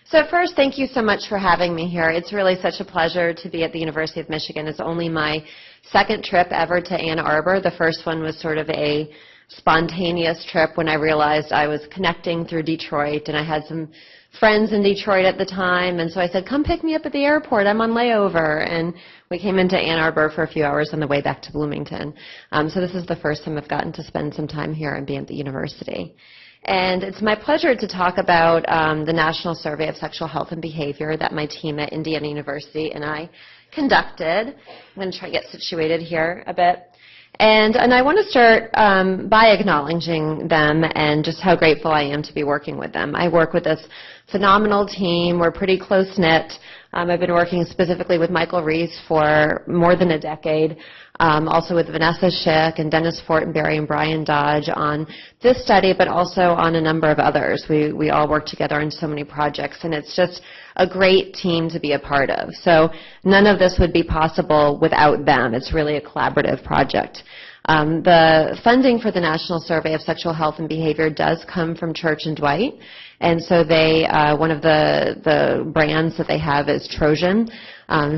So first, thank you so much for having me here. It's really such a pleasure to be at the University of Michigan. It's only my second trip ever to Ann Arbor. The first one was sort of a spontaneous trip when I realized I was connecting through Detroit, and I had some friends in Detroit at the time, and so I said, come pick me up at the airport, I'm on layover, and we came into Ann Arbor for a few hours on the way back to Bloomington. So this is the first time I've gotten to spend some time here and be at the university. And it's my pleasure to talk about the National Survey of Sexual Health and Behavior that my team at Indiana University and I conducted. I'm going to try to get situated here a bit. And I want to start by acknowledging them and just how grateful I am to be working with them. I work with this phenomenal team. We're pretty close-knit. I've been working specifically with Michael Reese for more than a decade, also with Vanessa Schick and Dennis Fortenberry and Brian Dodge on this study, but also on a number of others. We all work together on so many projects, and it's just a great team to be a part of. So none of this would be possible without them. It's really a collaborative project. The funding for the National Survey of Sexual Health and Behavior does come from Church and Dwight. And so they, one of the brands that they have is Trojan,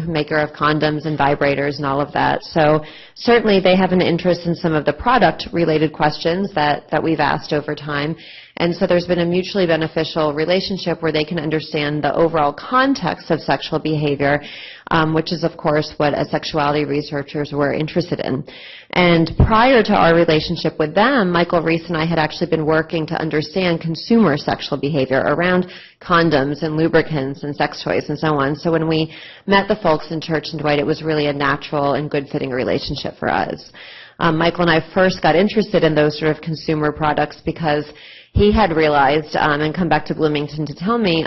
maker of condoms and vibrators and all of that. So certainly they have an interest in some of the product-related questions that we've asked over time. And so there's been a mutually beneficial relationship where they can understand the overall context of sexual behavior, which is, of course, what as sexuality researchers were interested in. And prior to our relationship with them, Michael Reese and I had actually been working to understand consumer sexual behavior around condoms and lubricants and sex toys and so on. So when we met the folks in Church and Dwight, it was really a natural and good-fitting relationship for us. Michael and I first got interested in those sort of consumer products because he had realized, and come back to Bloomington to tell me,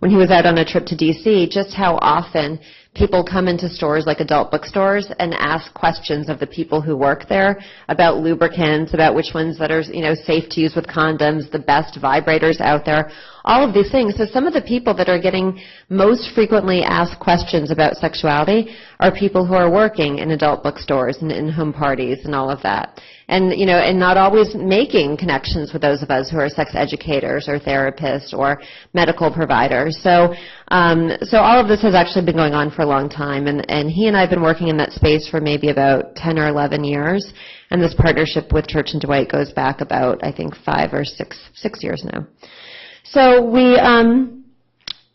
when he was out on a trip to D.C., just how often people come into stores like adult bookstores and ask questions of the people who work there about lubricants, about which ones that are, safe to use with condoms, the best vibrators out there, all of these things. So some of the people that are getting most frequently asked questions about sexuality are people who are working in adult bookstores and in home parties and all of that. And, and not always making connections with those of us who are sex educators or therapists or medical providers. So all of this has actually been going on for a long time, and he and I have been working in that space for maybe about 10 or 11 years, and this partnership with Church and Dwight goes back about, I think, 5 or 6 years now. So we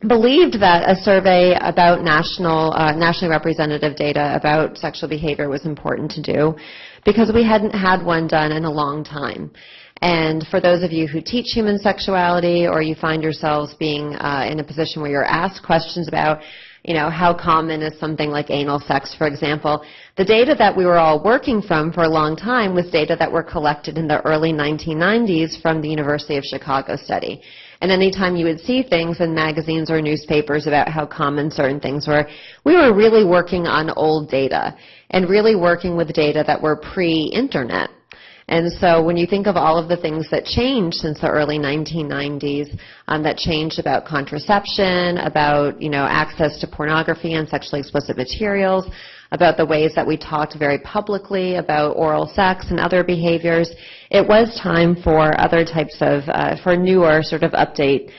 believed that a survey about nationally representative data about sexual behavior was important to do because we hadn't had one done in a long time. And for those of you who teach human sexuality or you find yourselves being in a position where you're asked questions about, how common is something like anal sex, for example, the data that we were all working from for a long time was data that were collected in the early 1990s from the University of Chicago study. And anytime you would see things in magazines or newspapers about how common certain things were, we were really working on old data and really working with data that were pre-internet. And so when you think of all of the things that changed since the early 1990s, that changed about contraception, about, access to pornography and sexually explicit materials, about the ways that we talked very publicly about oral sex and other behaviors, it was time for other types of, for newer sort of update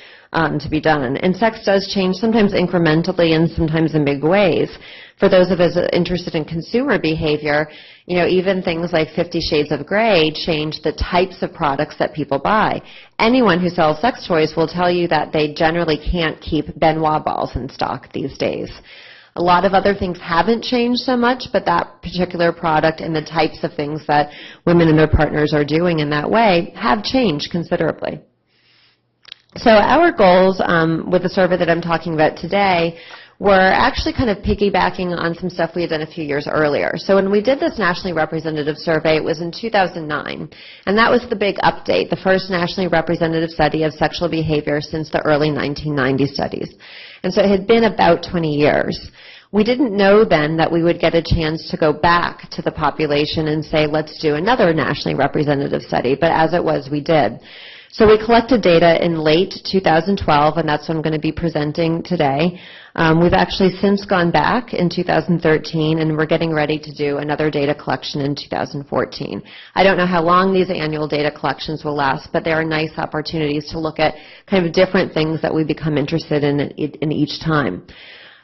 to be done. And sex does change, sometimes incrementally and sometimes in big ways. For those of us interested in consumer behavior, even things like 50 Shades of Grey change the types of products that people buy. Anyone who sells sex toys will tell you that they generally can't keep Benoit balls in stock these days. A lot of other things haven't changed so much, but that particular product and the types of things that women and their partners are doing in that way have changed considerably. So our goals with the survey that I'm talking about today were actually kind of piggybacking on some stuff we had done a few years earlier. So when we did this nationally representative survey, it was in 2009, and that was the big update, the first nationally representative study of sexual behavior since the early 1990 studies. And so it had been about 20 years. We didn't know then that we would get a chance to go back to the population and say, let's do another nationally representative study, but as it was, we did. So we collected data in late 2012, and that's what I'm going to be presenting today. We've actually since gone back in 2013, and we're getting ready to do another data collection in 2014. I don't know how long these annual data collections will last, but they are nice opportunities to look at kind of different things that we become interested in each time.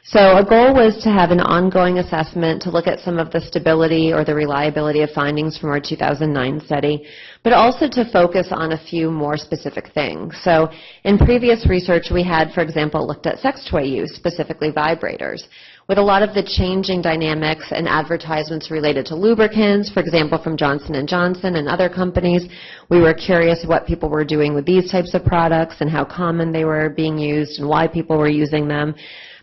So a goal was to have an ongoing assessment to look at some of the stability or the reliability of findings from our 2009 study, but also to focus on a few more specific things. So in previous research we had, for example, looked at sex toy use, specifically vibrators. With a lot of the changing dynamics and advertisements related to lubricants, for example, from Johnson & Johnson and other companies, we were curious what people were doing with these types of products and how common they were being used and why people were using them.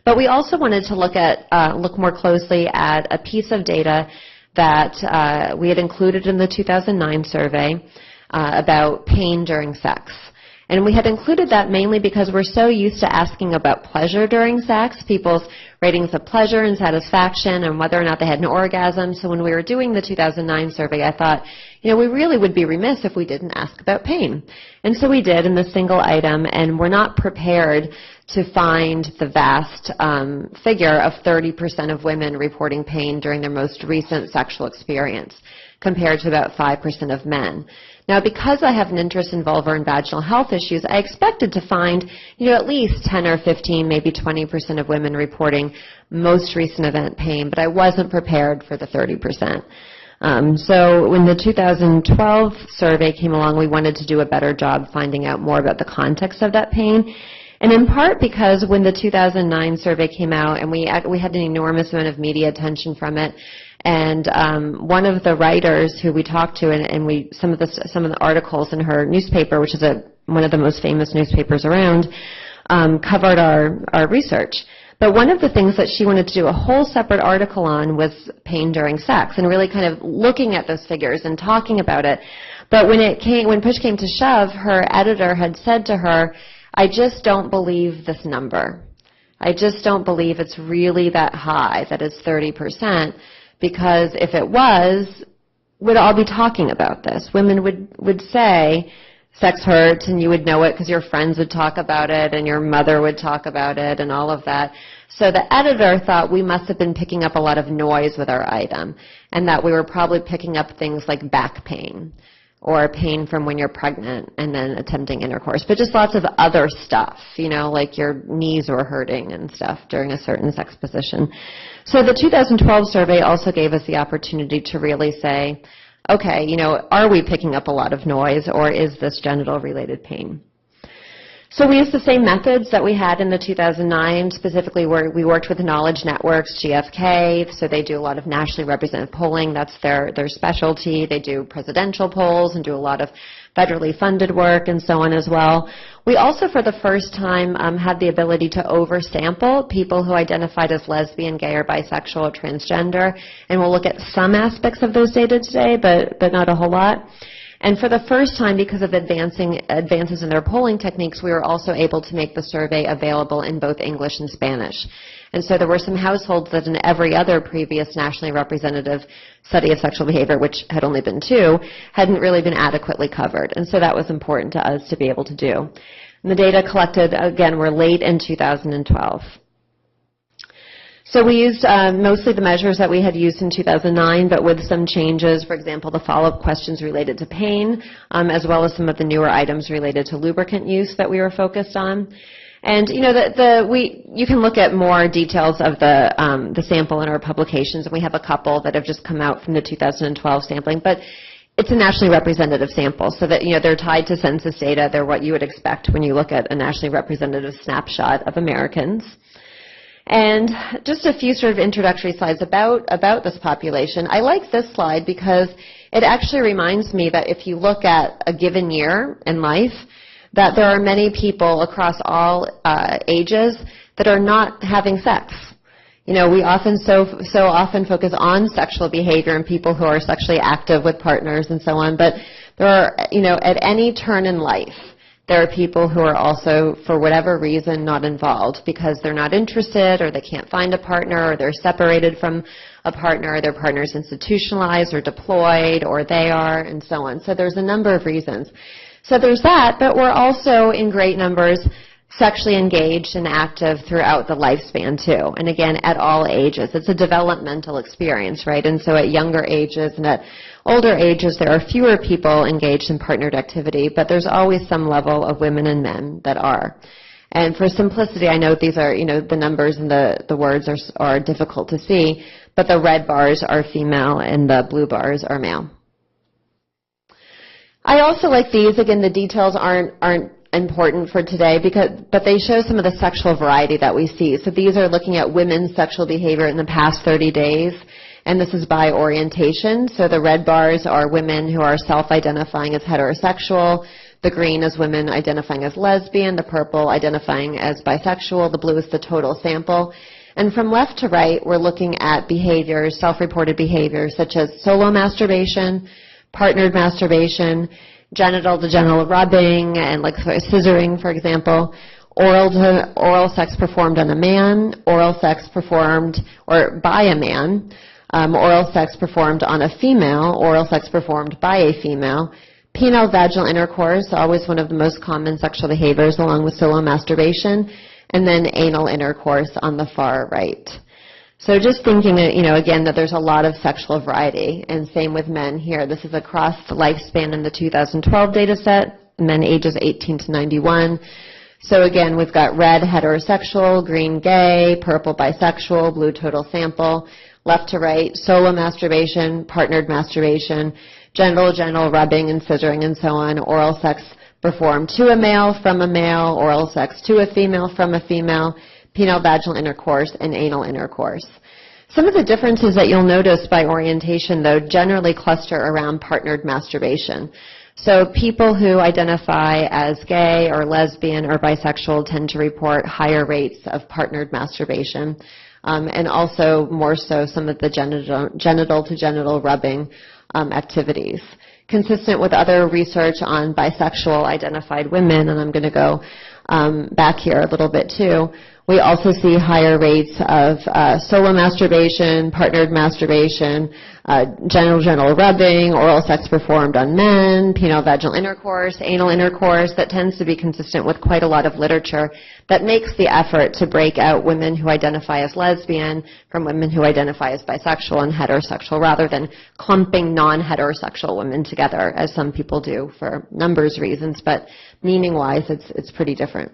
But we also wanted to look more closely at a piece of data that we had included in the 2009 survey about pain during sex. And we had included that mainly because we're so used to asking about pleasure during sex, people's ratings of pleasure and satisfaction and whether or not they had an orgasm. So when we were doing the 2009 survey, I thought, we really would be remiss if we didn't ask about pain. And so we did in the single item, and we're not prepared to find the vast figure of 30% of women reporting pain during their most recent sexual experience, compared to about 5% of men. Now, because I have an interest in vulvar and vaginal health issues, I expected to find, at least 10 or 15, maybe 20% of women reporting most recent event pain, but I wasn't prepared for the 30%. So when the 2012 survey came along, we wanted to do a better job finding out more about the context of that pain. And in part because when the 2009 survey came out, and we had an enormous amount of media attention from it, and one of the writers who we talked to, and some of the articles in her newspaper, which is one of the most famous newspapers around, covered our research. But one of the things that she wanted to do a whole separate article on was pain during sex, and really kind of looking at those figures and talking about it. But when push came to shove, her editor had said to her, "I just don't believe this number. I just don't believe it's really that high, that it's 30%, because if it was, we'd all be talking about this. Women would say, sex hurts, and you would know it because your friends would talk about it and your mother would talk about it and all of that." So the editor thought we must have been picking up a lot of noise with our item, and that we were probably picking up things like back pain or pain from when you're pregnant and then attempting intercourse, but just lots of other stuff, like your knees were hurting and stuff during a certain sex position. So the 2012 survey also gave us the opportunity to really say, okay, are we picking up a lot of noise, or is this genital-related pain? So we used the same methods that we had in the 2009, specifically where we worked with knowledge networks, GfK, so they do a lot of nationally representative polling. That's their specialty. They do presidential polls and do a lot of federally funded work and so on as well. We also, for the first time, had the ability to oversample people who identified as lesbian, gay, or bisexual or transgender, and we'll look at some aspects of those data today, but not a whole lot. And for the first time, because of advances in their polling techniques, we were also able to make the survey available in both English and Spanish. And so there were some households that in every other previous nationally representative study of sexual behavior, which had only been 2, hadn't really been adequately covered. And so that was important to us to be able to do. And the data collected, again, were late in 2012. So we used mostly the measures that we had used in 2009, but with some changes. For example, the follow-up questions related to pain, as well as some of the newer items related to lubricant use that we were focused on. And you can look at more details of the sample in our publications, and we have a couple that have just come out from the 2012 sampling. But it's a nationally representative sample, so that they're tied to census data. They're what you would expect when you look at a nationally representative snapshot of Americans. And just a few sort of introductory slides about this population. I like this slide because it actually reminds me that if you look at a given year in life, that there are many people across all ages that are not having sex. We often so often focus on sexual behavior and people who are sexually active with partners and so on, but there are, at any turn in life, there are people who are also, for whatever reason, not involved because they're not interested, or they can't find a partner, or they're separated from a partner, or their partner's institutionalized or deployed, or they are, and so on. So there's a number of reasons. So there's that, but we're also in great numbers sexually engaged and active throughout the lifespan too. And again, at all ages. It's a developmental experience, right? And so at younger ages and at older ages, there are fewer people engaged in partnered activity, but there's always some level of women and men that are. And for simplicity, I know these are, the numbers and the words are difficult to see, but the red bars are female and the blue bars are male. I also like these. Again, the details aren't important for today, but they show some of the sexual variety that we see. So these are looking at women's sexual behavior in the past 30 days, and this is by orientation. So the red bars are women who are self-identifying as heterosexual. The green is women identifying as lesbian. The purple identifying as bisexual. The blue is the total sample. And from left to right, we're looking at behaviors, self-reported behaviors, such as solo masturbation, partnered masturbation, genital-to-genital rubbing, and like scissoring, for example, oral sex performed on a man, oral sex performed or by a man, oral sex performed on a female, oral sex performed by a female, penile-vaginal intercourse, always one of the most common sexual behaviors along with solo masturbation, and then anal intercourse on the far right. So just thinking that, again, that there's a lot of sexual variety, and same with men here. This is across the lifespan in the 2012 data set, men ages 18 to 91. So again, we've got red heterosexual, green gay, purple bisexual, blue total sample, left to right, solo masturbation, partnered masturbation, genital rubbing and scissoring and so on, oral sex performed to a male from a male, oral sex to a female from a female, penile-vaginal intercourse, and anal intercourse. Some of the differences that you'll notice by orientation, though, generally cluster around partnered masturbation. So people who identify as gay or lesbian or bisexual tend to report higher rates of partnered masturbation, and also more so some of the genital-to-genital rubbing activities. Consistent with other research on bisexual identified women, and I'm going to go back here a little bit too, we also see higher rates of solo masturbation, partnered masturbation, genital rubbing, oral sex performed on men, penile-vaginal intercourse, anal intercourse. That tends to be consistent with quite a lot of literature that makes the effort to break out women who identify as lesbian from women who identify as bisexual and heterosexual, rather than clumping non-heterosexual women together, as some people do for numbers reasons, but meaning-wise, it's pretty different.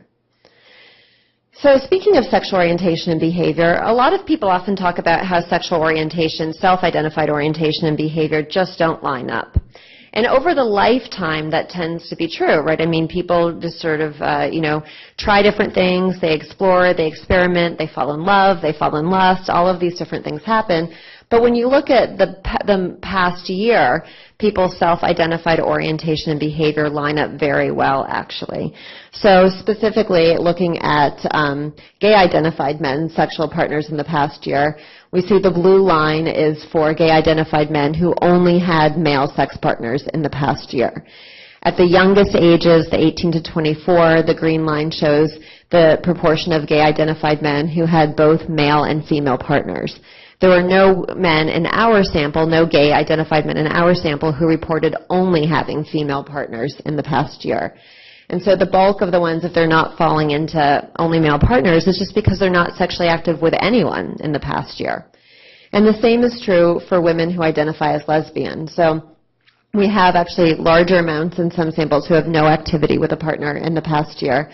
So speaking of sexual orientation and behavior, a lot of people often talk about how sexual orientation, self-identified orientation and behavior just don't line up. And over the lifetime, that tends to be true, right? I mean, people just sort of, try different things, they explore, they experiment, they fall in love, they fall in lust, all of these different things happen. But when you look at the past year, people's self-identified orientation and behavior line up very well, actually. So specifically looking at gay-identified men's sexual partners in the past year, we see the blue line is for gay-identified men who only had male sex partners in the past year. At the youngest ages, the 18 to 24, the green line shows the proportion of gay-identified men who had both male and female partners. There were no men in our sample, no gay-identified men in our sample who reported only having female partners in the past year. And so the bulk of the ones, if they're not falling into only male partners, is just because they're not sexually active with anyone in the past year. And the same is true for women who identify as lesbian. So we have actually larger amounts in some samples who have no activity with a partner in the past year.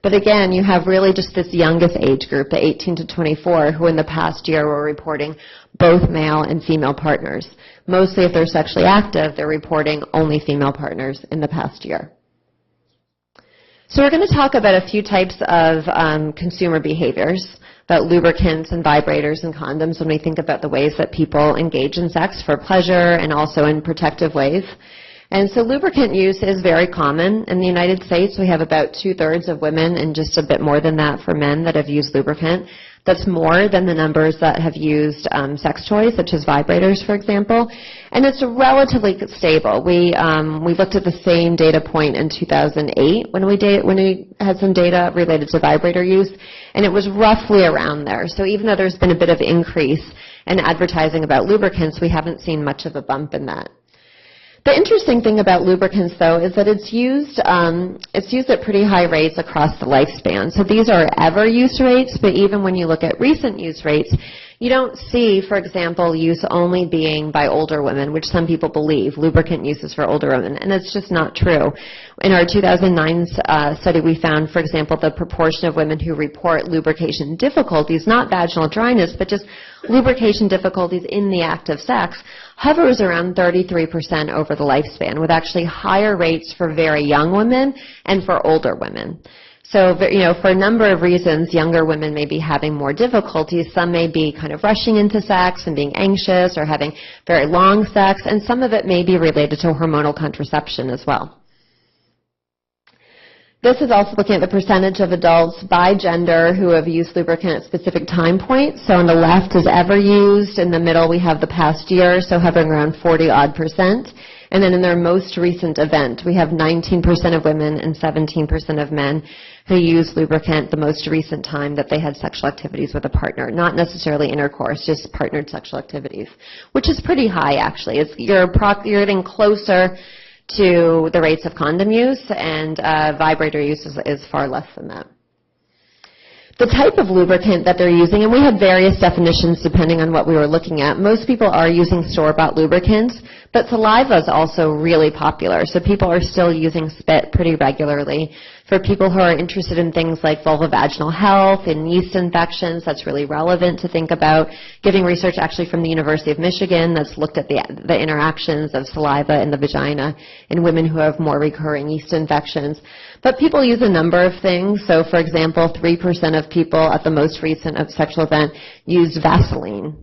But again, you have really just this youngest age group, the 18 to 24, who in the past year were reporting both male and female partners. Mostly if they're sexually active, they're reporting only female partners in the past year. So we're going to talk about a few types of consumer behaviors, about lubricants and vibrators and condoms when we think about the ways that people engage in sex for pleasure and also in protective ways. And so lubricant use is very common. In the United States, we have about 2/3 of women and just a bit more than that for men that have used lubricant. That's more than the numbers that have used sex toys, such as vibrators, for example. And it's relatively stable. We looked at the same data point in 2008 when we had some data related to vibrator use, and it was roughly around there. So even though there's been a bit of increase in advertising about lubricants, we haven't seen much of a bump in that. The interesting thing about lubricants, though, is that it's used at pretty high rates across the lifespan. So these are ever use rates, but even when you look at recent use rates, you don't see, for example, use only being by older women, which some people believe, lubricant uses for older women, and it's just not true. In our 2009 study, we found, for example, the proportion of women who report lubrication difficulties, not vaginal dryness, but just lubrication difficulties in the act of sex, hovers around 33% over the lifespan, with actually higher rates for very young women and for older women. So, for a number of reasons, younger women may be having more difficulties. Some may be kind of rushing into sex and being anxious or having very long sex, and some of it may be related to hormonal contraception as well. This is also looking at the percentage of adults by gender who have used lubricant at specific time points. So on the left is ever used. In the middle we have the past year, so hovering around 40-odd%. And then in their most recent event, we have 19% of women and 17% of men who use lubricant the most recent time that they had sexual activities with a partner. Not necessarily intercourse, just partnered sexual activities, which is pretty high, actually. You're getting closer to the rates of condom use, and vibrator use is far less than that. The type of lubricant that they're using, and we had various definitions depending on what we were looking at. Most people are using store-bought lubricants, but saliva is also really popular, so people are still using spit pretty regularly. For people who are interested in things like vulvovaginal health and yeast infections, that's really relevant to think about. Giving research actually from the University of Michigan that's looked at the interactions of saliva in the vagina in women who have more recurring yeast infections. But people use a number of things. So, for example, 3% of people at the most recent sexual event used Vaseline.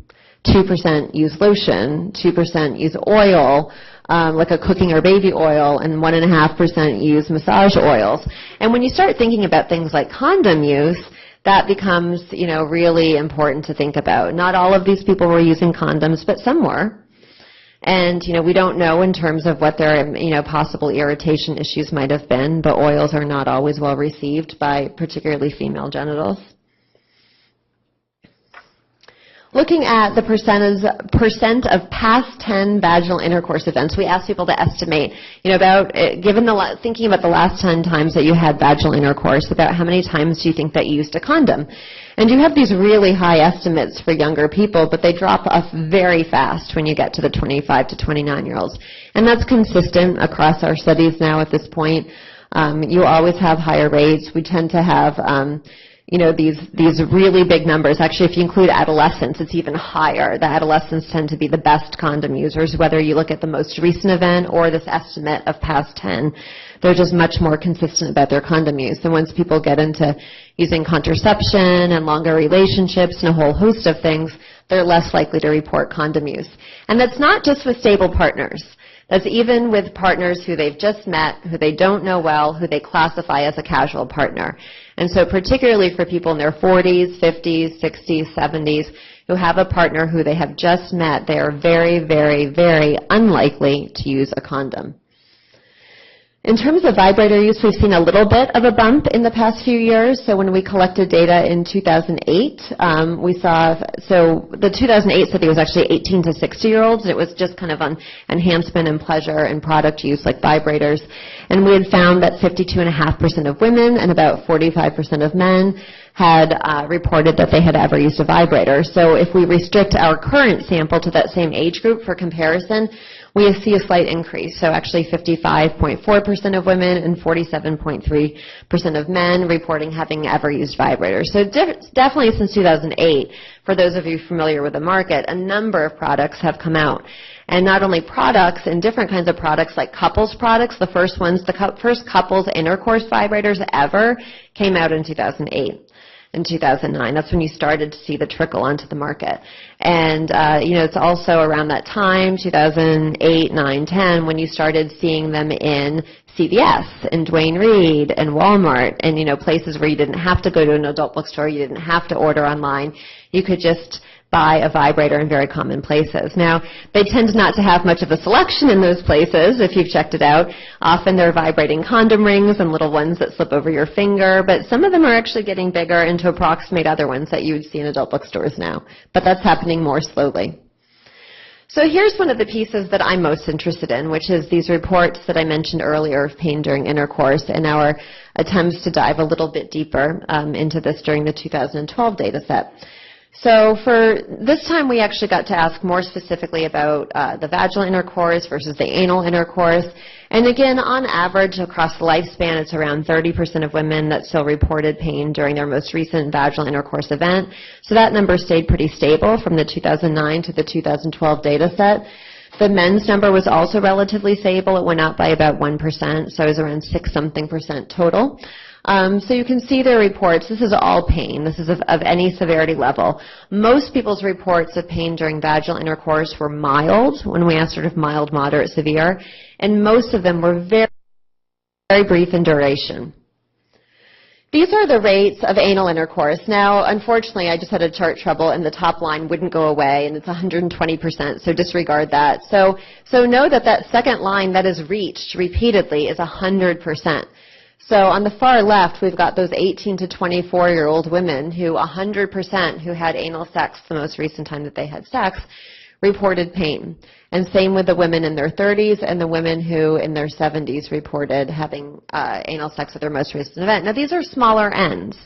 2% use lotion. 2% use oil, like a cooking or baby oil, and 1.5% use massage oils. And when you start thinking about things like condom use, that becomes, really important to think about. Not all of these people were using condoms, but some were. And, we don't know in terms of what their, possible irritation issues might have been, but oils are not always well received by particularly female genitals. Looking at the percent of past 10 vaginal intercourse events, we asked people to estimate, thinking about the last 10 times that you had vaginal intercourse, about how many times do you think that you used a condom? And you have these really high estimates for younger people, but they drop off very fast when you get to the 25 to 29-year-olds. And that's consistent across our studies now at this point. You always have higher rates. We tend to have these really big numbers. Actually, if you include adolescents, it's even higher. The adolescents tend to be the best condom users, whether you look at the most recent event or this estimate of past 10. They're just much more consistent about their condom use. And once people get into using contraception and longer relationships and a whole host of things, they're less likely to report condom use. And that's not just with stable partners. That's even with partners who they've just met, who they don't know well, who they classify as a casual partner. And so particularly for people in their 40s, 50s, 60s, 70s, who have a partner who they have just met, they are very, very, very unlikely to use a condom. In terms of vibrator use, we've seen a little bit of a bump in the past few years. So when we collected data in 2008, we saw, so the 2008 study was actually 18 to 60-year-olds. It was just kind of on enhancement and pleasure and product use like vibrators. And we had found that 52.5% of women and about 45% of men had reported that they had ever used a vibrator. So if we restrict our current sample to that same age group for comparison, we see a slight increase. So actually 55.4% of women and 47.3% of men reporting having ever used vibrators. So definitely since 2008, for those of you familiar with the market, a number of products have come out. And not only products, and different kinds of products like couples products, the first couples intercourse vibrators ever came out in 2008. In 2009. That's when you started to see the trickle onto the market. And, it's also around that time, 2008, 9, 10, when you started seeing them in CVS and Duane Reade and Walmart and, places where you didn't have to go to an adult bookstore, you didn't have to order online. You could just buy a vibrator in very common places. Now, they tend not to have much of a selection in those places, if you've checked it out. Often they're vibrating condom rings and little ones that slip over your finger, but some of them are actually getting bigger and to approximate other ones that you would see in adult bookstores now. But that's happening more slowly. So here's one of the pieces that I'm most interested in, which is these reports that I mentioned earlier of pain during intercourse and our attempts to dive a little bit deeper into this during the 2012 data set. So for this time, we actually got to ask more specifically about the vaginal intercourse versus the anal intercourse. And again, on average, across the lifespan, it's around 30% of women that still reported pain during their most recent vaginal intercourse event. So that number stayed pretty stable from the 2009 to the 2012 data set. The men's number was also relatively stable. It went up by about 1%, so it was around 6-something% total. So you can see their reports. This is all pain. This is of any severity level. Most people's reports of pain during vaginal intercourse were mild, when we asked sort of mild, moderate, severe, and most of them were very, very brief in duration. These are the rates of anal intercourse. Now, unfortunately, I just had a chart trouble, and the top line wouldn't go away, and it's 120%, so disregard that. So know that that second line that is reached repeatedly is 100%. So on the far left, we've got those 18 to 24-year-old women who 100% who had anal sex the most recent time that they had sex reported pain. And same with the women in their 30s and the women who in their 70s reported having anal sex at their most recent event. Now, these are smaller ends.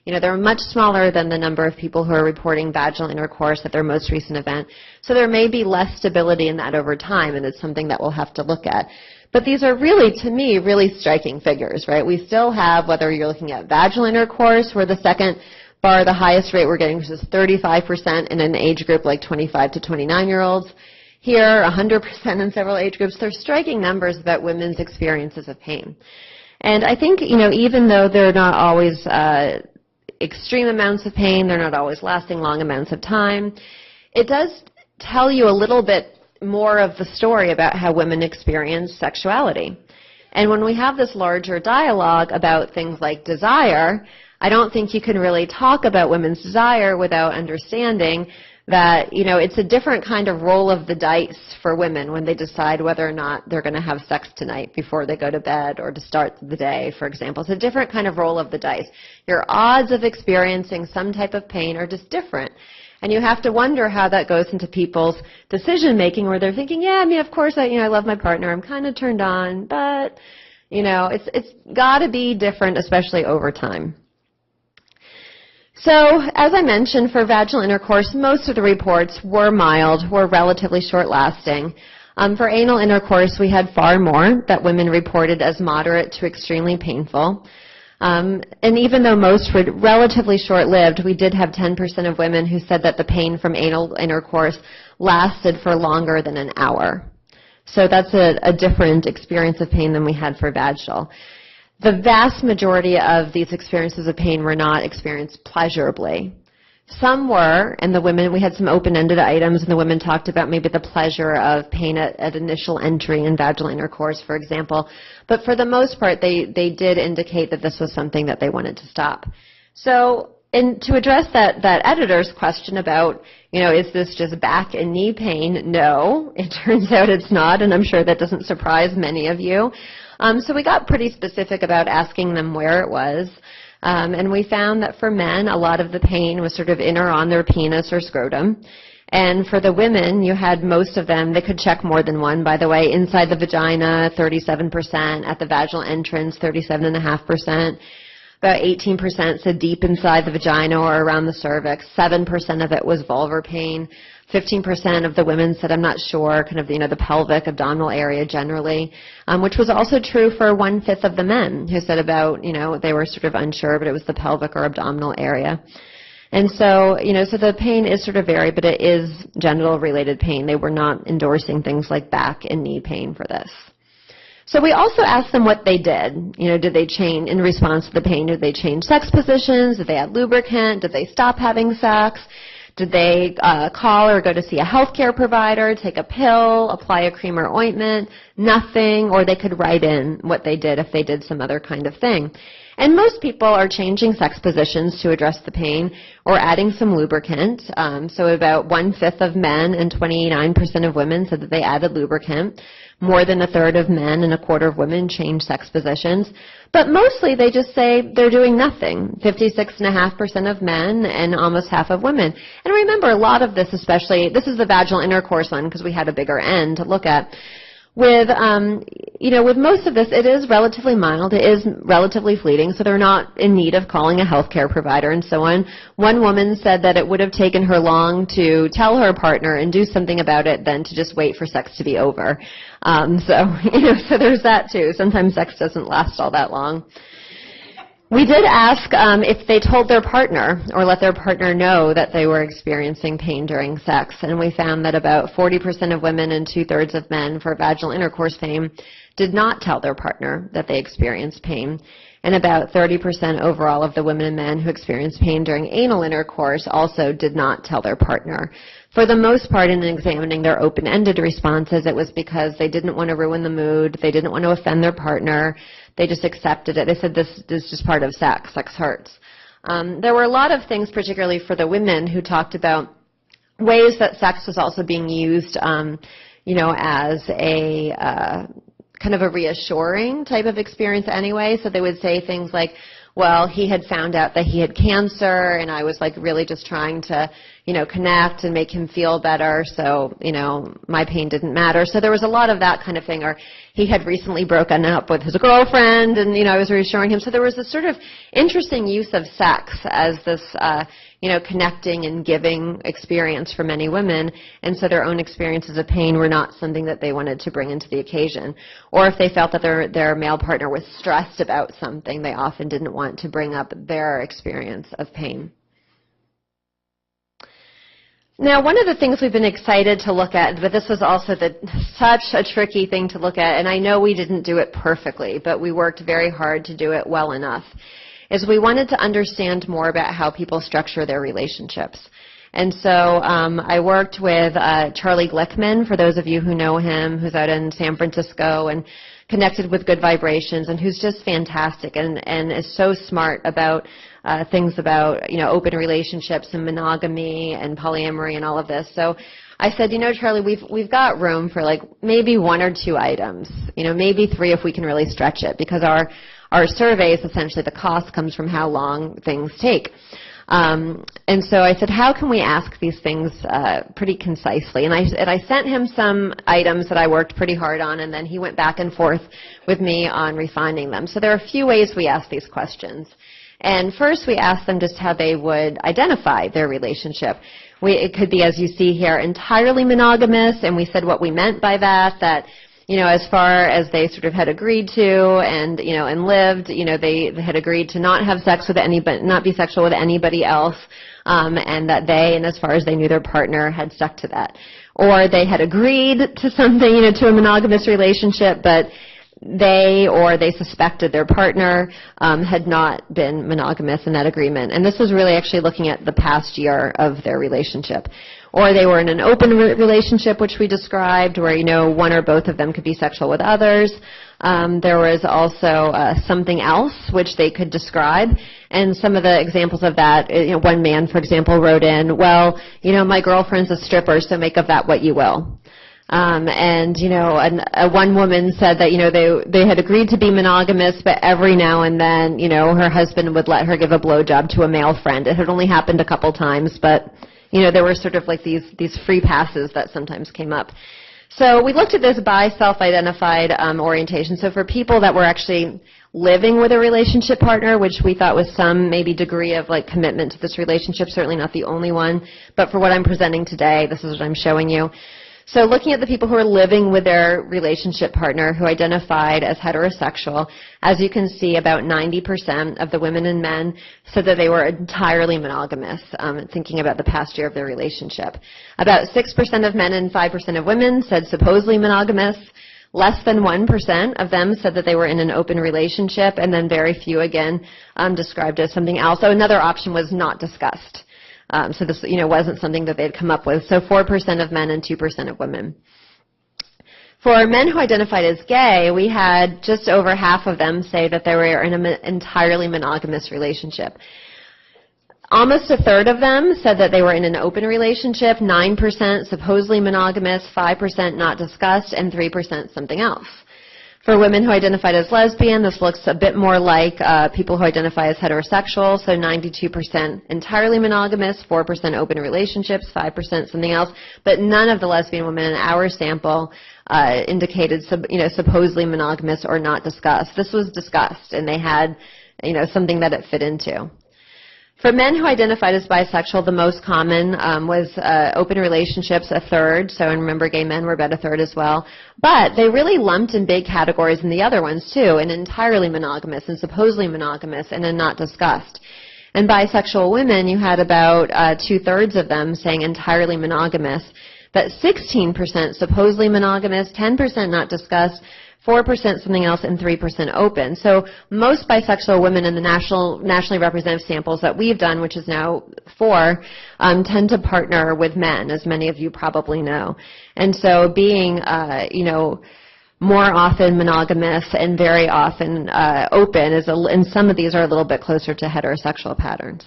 You know, they're much smaller than the number of people who are reporting vaginal intercourse at their most recent event. So there may be less stability in that over time, and it's something that we'll have to look at. But these are really, to me, really striking figures, right? We still have, whether you're looking at vaginal intercourse, where the second bar, the highest rate we're getting, which is 35% in an age group like 25 to 29-year-olds. Here, 100% in several age groups. They're striking numbers about women's experiences of pain. And I think, you know, even though they're not always extreme amounts of pain, they're not always lasting long amounts of time, it does tell you a little bit more of the story about how women experience sexuality. And when we have this larger dialogue about things like desire, I don't think you can really talk about women's desire without understanding that, you know, it's a different kind of roll of the dice for women when they decide whether or not they're going to have sex tonight before they go to bed or to start the day, for example. It's a different kind of roll of the dice. Your odds of experiencing some type of pain are just different. And you have to wonder how that goes into people's decision-making, where they're thinking, yeah, I mean, of course, I love my partner. I'm kind of turned on, but, you know, it's got to be different, especially over time. So, as I mentioned, for vaginal intercourse, most of the reports were mild, were relatively short-lasting. For anal intercourse, we had far more that women reported as moderate to extremely painful. And even though most were relatively short-lived, we did have 10% of women who said that the pain from anal intercourse lasted for longer than an hour. So that's a different experience of pain than we had for vaginal. The vast majority of these experiences of pain were not experienced pleasurably. Some were, and the women, we had some open-ended items, and the women talked about maybe the pleasure of pain at initial entry in vaginal intercourse, for example. But for the most part, they did indicate that this was something that they wanted to stop. So, and to address that editor's question about, you know, is this just back and knee pain? No, it turns out it's not, and I'm sure that doesn't surprise many of you. So we got pretty specific about asking them where it was. And we found that for men, a lot of the pain was sort of in or on their penis or scrotum. And for the women, you had most of them, they could check more than one, by the way, inside the vagina, 37%, at the vaginal entrance, 37.5%. About 18% said deep inside the vagina or around the cervix. 7% of it was vulvar pain. 15% of the women said, I'm not sure, kind of, you know, the pelvic, abdominal area generally, which was also true for 1/5 of the men who said about, you know, they were sort of unsure, but it was the pelvic or abdominal area. And so, you know, so the pain is sort of varied, but it is genital-related pain. They were not endorsing things like back and knee pain for this. So we also asked them what they did. You know, did they change in response to the pain? Did they change sex positions? Did they add lubricant? Did they stop having sex? Did they call or go to see a healthcare provider, take a pill, apply a cream or ointment? Nothing, or they could write in what they did if they did some other kind of thing. And most people are changing sex positions to address the pain or adding some lubricant. So about 1/5 of men and 29% of women said that they added lubricant. More than 1/3 of men and 1/4 of women change sex positions. But mostly they just say they're doing nothing. 56.5% of men and almost half of women. And remember, a lot of this, especially, this is the vaginal intercourse one because we had a bigger N to look at. With, with most of this, it is relatively mild. It is relatively fleeting, so they're not in need of calling a healthcare provider and so on. One woman said that it would have taken her long to tell her partner and do something about it than to just wait for sex to be over. So there's that too. Sometimes sex doesn't last all that long. We did ask if they told their partner or let their partner know that they were experiencing pain during sex, and we found that about 40% of women and 2/3 of men for vaginal intercourse pain did not tell their partner that they experienced pain, and about 30% overall of the women and men who experienced pain during anal intercourse also did not tell their partner. For the most part, in examining their open-ended responses, it was because they didn't want to ruin the mood, they didn't want to offend their partner, they just accepted it. They said this is just part of sex. Sex hurts. There were a lot of things, particularly for the women, who talked about ways that sex was also being used, as a kind of a reassuring type of experience anyway. So they would say things like, well, he had found out that he had cancer, and I was like really just trying to, connect and make him feel better, so, my pain didn't matter. So there was a lot of that kind of thing. Or he had recently broken up with his girlfriend, and, I was reassuring him. So there was this sort of interesting use of sex as this, connecting and giving experience for many women, and so their own experiences of pain were not something that they wanted to bring into the occasion. Or if they felt that their male partner was stressed about something, they often didn't want to bring up their experience of pain. Now, one of the things we've been excited to look at, but this was also such a tricky thing to look at, and I know we didn't do it perfectly, but we worked very hard to do it well enough, is we wanted to understand more about how people structure their relationships. And so I worked with Charlie Glickman, for those of you who know him, who's out in San Francisco and connected with Good Vibrations, and who's just fantastic and is so smart about things about, open relationships and monogamy and polyamory and all of this. So I said, Charlie, we've got room for like maybe 1 or 2 items, maybe 3 if we can really stretch it, because our surveys, essentially the cost comes from how long things take. And so I said, how can we ask these things pretty concisely? And I sent him some items that I worked pretty hard on, and then he went back and forth with me on refining them. So there are a few ways we ask these questions. And first, we asked them just how they would identify their relationship. It could be, as you see here, entirely monogamous, and we said what we meant by that, as far as they sort of had agreed to and, and lived, they had agreed to not have sex with anybody, not be sexual with anybody else, and that they, and as far as they knew their partner, had stuck to that. Or they had agreed to something, to a monogamous relationship, but they suspected their partner had not been monogamous in that agreement. And this was really actually looking at the past year of their relationship. Or they were in an open relationship, which we described, where, one or both of them could be sexual with others. There was also something else which they could describe. And some of the examples of that, one man, for example, wrote in, well, my girlfriend's a stripper, so make of that what you will. One woman said that, they had agreed to be monogamous, but every now and then, her husband would let her give a blowjob to a male friend. It had only happened a couple times, but, there were sort of like these free passes that sometimes came up. So we looked at this by self-identified orientation. So for people that were actually living with a relationship partner, which we thought was some maybe degree of like commitment to this relationship, certainly not the only one, but for what I'm presenting today, this is what I'm showing you. So looking at the people who are living with their relationship partner who identified as heterosexual, as you can see, about 90% of the women and men said that they were entirely monogamous, thinking about the past year of their relationship. About 6% of men and 5% of women said supposedly monogamous. Less than 1% of them said that they were in an open relationship, and then very few, again, described as something else. So another option was not discussed. So this, wasn't something that they had come up with. So 4% of men and 2% of women. For men who identified as gay, we had just over half of them say that they were in an entirely monogamous relationship. Almost a third of them said that they were in an open relationship, 9% supposedly monogamous, 5% not discussed, and 3% something else. For women who identified as lesbian, this looks a bit more like people who identify as heterosexual, so 92% entirely monogamous, 4% open relationships, 5% something else, but none of the lesbian women in our sample indicated supposedly monogamous or not discussed. This was discussed, and they had something that it fit into. For men who identified as bisexual, the most common was open relationships, a third. So, and remember, gay men were about a third as well. But they really lumped in big categories in the other ones, too, in entirely monogamous and supposedly monogamous and in not discussed. And bisexual women, you had about two-thirds of them saying entirely monogamous, but 16% supposedly monogamous, 10% not discussed, 4% something else, and 3% open. So most bisexual women in the nationally representative samples that we've done, which is now 4, tend to partner with men, as many of you probably know. And so being, more often monogamous and very often open and some of these are a little bit closer to heterosexual patterns.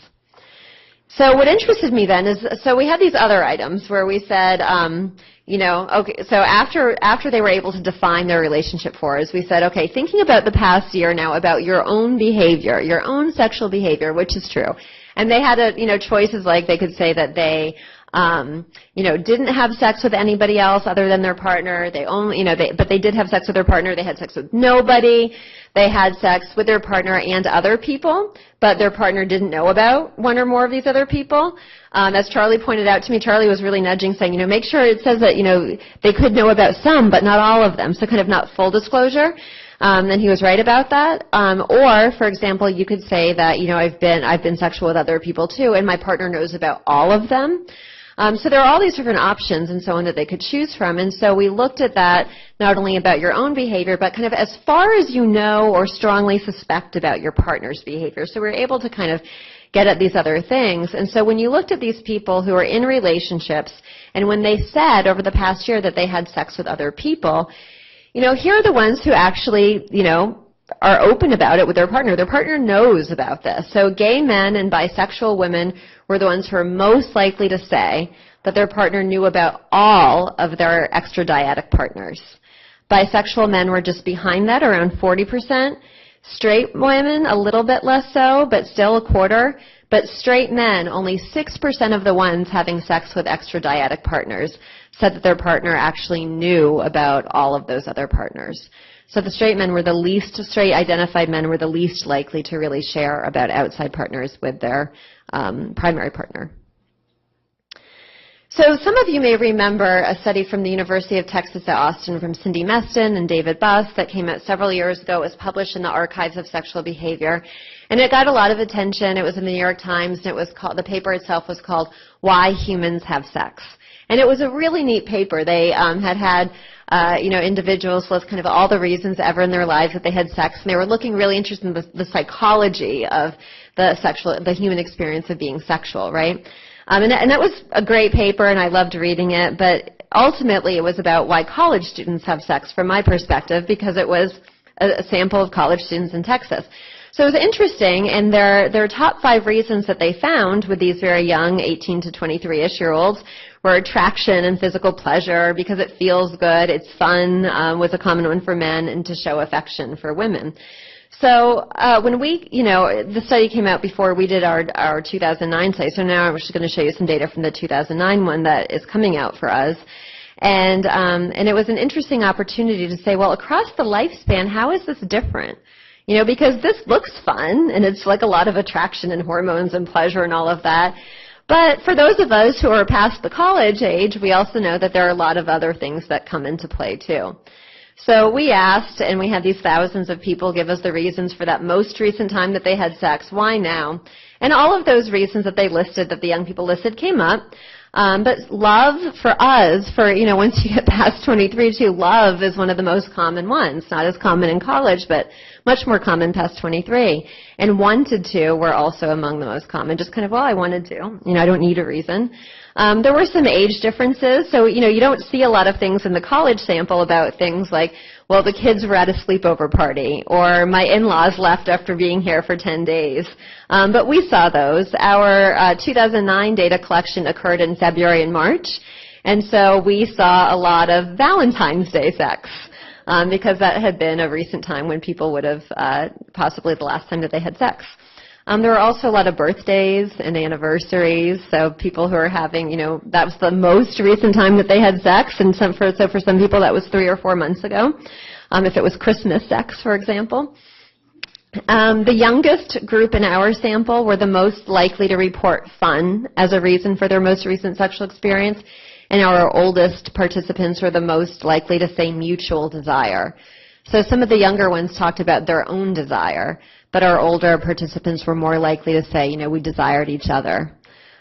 So what interested me then is, so we had these other items where we said, okay, so after they were able to define their relationship for us, we said, okay, thinking about the past year now about your own behavior, your own sexual behavior, which is true. And they had choices like they could say that they, didn't have sex with anybody else other than their partner. They only, but they did have sex with their partner. They had sex with nobody. They had sex with their partner and other people, but their partner didn't know about one or more of these other people. As Charlie pointed out to me, Charlie was really nudging, saying, make sure it says that, they could know about some, but not all of them. So kind of not full disclosure. And he was right about that. Or, for example, you could say that, I've been sexual with other people too, and my partner knows about all of them. So there are all these different options and so on that they could choose from. And so we looked at that not only about your own behavior, but kind of as far as you know or strongly suspect about your partner's behavior. So we were able to kind of get at these other things. And so when you looked at these people who are in relationships, and when they said over the past year that they had sex with other people, here are the ones who actually, are open about it with their partner. Their partner knows about this. So gay men and bisexual women were the ones who are most likely to say that their partner knew about all of their extra-dyadic partners. Bisexual men were just behind that, around 40%. Straight women, a little bit less so, but still a quarter. But straight men, only 6% of the ones having sex with extra-dyadic partners said that their partner actually knew about all of those other partners. So the straight identified men were the least likely to really share about outside partners with their primary partner. So some of you may remember a study from the University of Texas at Austin from Cindy Meston and David Buss that came out several years ago. It was published in the Archives of Sexual Behavior. And it got a lot of attention. It was in the New York Times, and it was called, the paper itself was called Why Humans Have Sex. And it was a really neat paper. They had individuals list kind of all the reasons ever in their lives that they had sex, and they were looking really interested in the psychology of the human experience of being sexual, right? And that was a great paper, and I loved reading it, but ultimately it was about why college students have sex from my perspective, because it was a sample of college students in Texas. So it was interesting, and their top 5 reasons that they found with these very young 18 to 23-ish-year-olds were attraction and physical pleasure, because it feels good, it's fun, was a common one for men, and to show affection for women. So when the study came out before we did our 2009 study, so now I'm just going to show you some data from the 2009 one that is coming out for us. And it was an interesting opportunity to say, well, across the lifespan, how is this different? Because this looks fun, and it's like a lot of attraction and hormones and pleasure and all of that. But for those of us who are past the college age, we also know that there are a lot of other things that come into play too. So we asked, and we had these thousands of people give us the reasons for that most recent time that they had sex. Why now? And all of those reasons that they listed, that the young people listed, came up. But love for us, once you get past 23 too, love is one of the most common ones. Not as common in college, but much more common past 23. And wanted to were also among the most common, just kind of, well, I wanted to. I don't need a reason. There were some age differences, so, you don't see a lot of things in the college sample about things like, well, the kids were at a sleepover party, or my in-laws left after being here for 10 days. But we saw those. Our 2009 data collection occurred in February and March, and so we saw a lot of Valentine's Day sex, because that had been a recent time when people would have possibly the last time that they had sex. There were also a lot of birthdays and anniversaries, so people who are having, that was the most recent time that they had sex, and for some people that was 3 or 4 months ago, if it was Christmas sex, for example. The youngest group in our sample were the most likely to report fun as a reason for their most recent sexual experience, and our oldest participants were the most likely to say mutual desire. So some of the younger ones talked about their own desire, but our older participants were more likely to say, we desired each other.